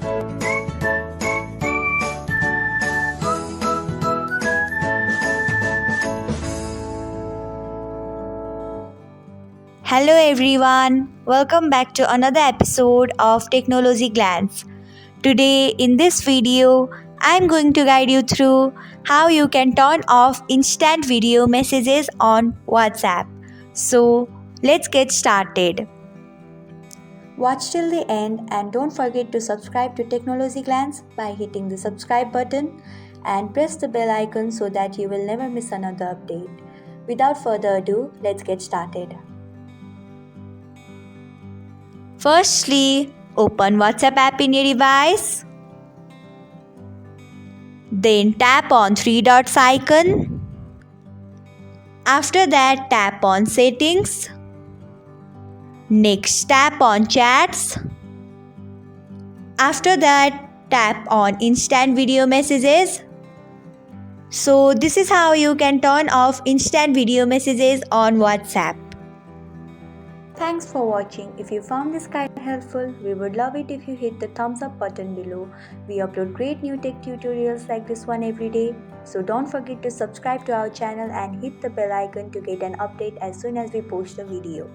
Hello everyone, welcome back to another episode of Technologyglance. Today in this video, I'm going to guide you through how you can turn off instant video messages on WhatsApp. So, let's get started. Watch till the end and don't forget to subscribe to Technologyglance by hitting the subscribe button and press the bell icon so that you will never miss another update. Without further ado, let's get started. Firstly, open WhatsApp app in your device. Then tap on three dots icon. After that, tap on settings. Next, tap on chats. After that, tap on instant video messages. So this is how you can turn off instant video messages on WhatsApp. Thanks for watching. If you found this guide helpful, we would love it if you hit the thumbs up button below. We upload great new tech tutorials like this one every day. So don't forget to subscribe to our channel and hit the bell icon to get an update as soon as we post a video.